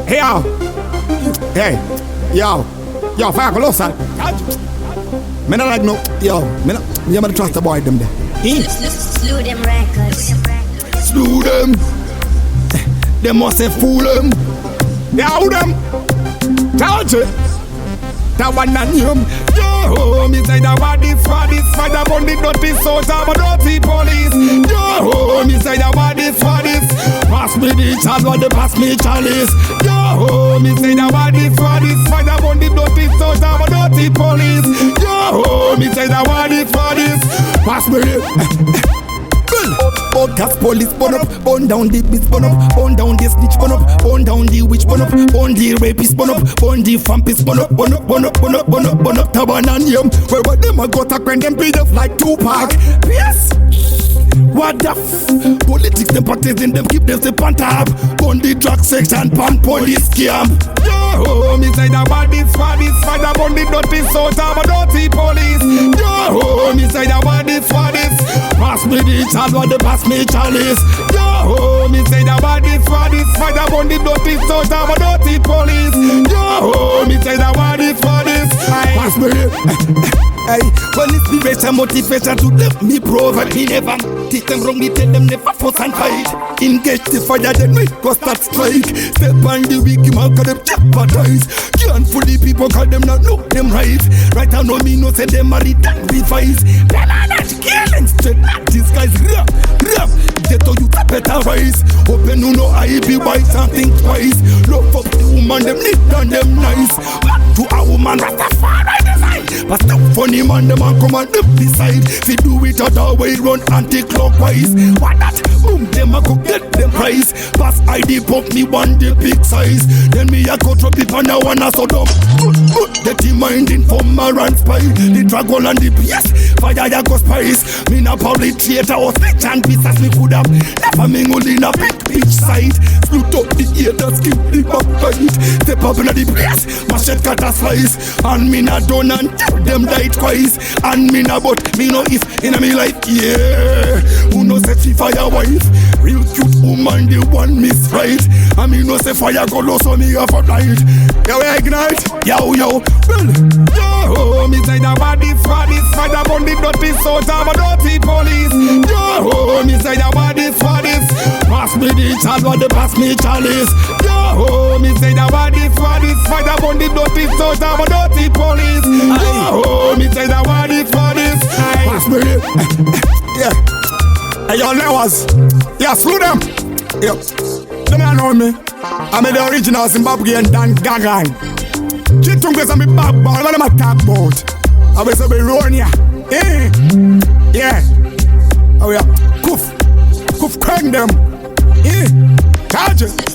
Hey, yo. Hey, yo. Yo, fire colossal. Me not like no, yo. Me not trust the boy them there. Slew them records. Slew them. They must say fool them. They out them. Touch it. That one and him. Yo, me say that what this for this fight upon the dirty soldier, but dirty police. Yo, me say that what this for this. Pass me the chalice, what they pass me chalice. Yo, me say that what this for this fight upon the dirty soldier, but dirty police. Yo, me say that what this for this. Pass me the Outcast police burn up, burn down the beast burn up, burn down the snitch burn up, burn down the witch burn up, burn the rapist burn up, burn the vampist burn up, burn up, burn up, burn up, burn up, burn up, Taban and Yum. Where them a got a when them beat up like Tupac. Yes. What the politics them practicing them keep them step on top. On the drug section, pan police scam. Yo, me say that what this for this fight upon the dirty soldier, but dirty police. Yo, me say that what this for this. Pass me the chalice, what they pass me chalice. Yo, me say that what this for this fight upon the dirty soldier, but dirty police. Yo, me say that what this for this. Pass me the hey, when inspiration, motivation to them, me provide, me never teach them wrong, me tell them never fuss and fight. Engage the fire, then we go start strike. Step on the weak, man, call them jeopardize. Can't fool the people, call them not know them right. Right now, no me, no say them married and revise. Them are not killing, straight not disguise. Rap, rap, get to you to better rise. Open you know I be white and think twice. Love up the woman, them neat and them nice. Back to a woman, Rastafari design. But stop funny man, the man come and them decide. If do it other way, run anti-clockwise. What that? Boom, them a go get them prize. Pass ID pump me one the big size. Then me a go drop it on a one a so dumb. Get the minding for and spy. The dragon and the PS. Fire ya go spice. Me na public theater or snitch and pieces me could have. Never mingle in a big beach side. Split up the ear that skip the back bite. Step up in the place. Machete cut a slice. And me na done and them died twice. And me na but me no if in a me life. Yeah. Who no set fi fire wife. Real cute woman the one miss right. And me no say fire go low so me have a night. Yo ignite. Yo yo. Well. Yo me say that what this for this fight upon the dirty soldier but dirty police. Yo me say that what this for this. Pass me the chalice what they pass me chalice. Yo me say that what this for this fight upon the dirty soldier but dirty police. Yo me say that what this for this. Pass me the yeah. Hey yo Lewis. Yeah slew them. Yo. Them don't know me. I'm the original Zimbabwean Dan Gagan. Chitungwe sa mi bad boy, what am I talk about? I was a bit run ya. Yeah. Oh yeah. Kuf. Kuf crank them. Charge it.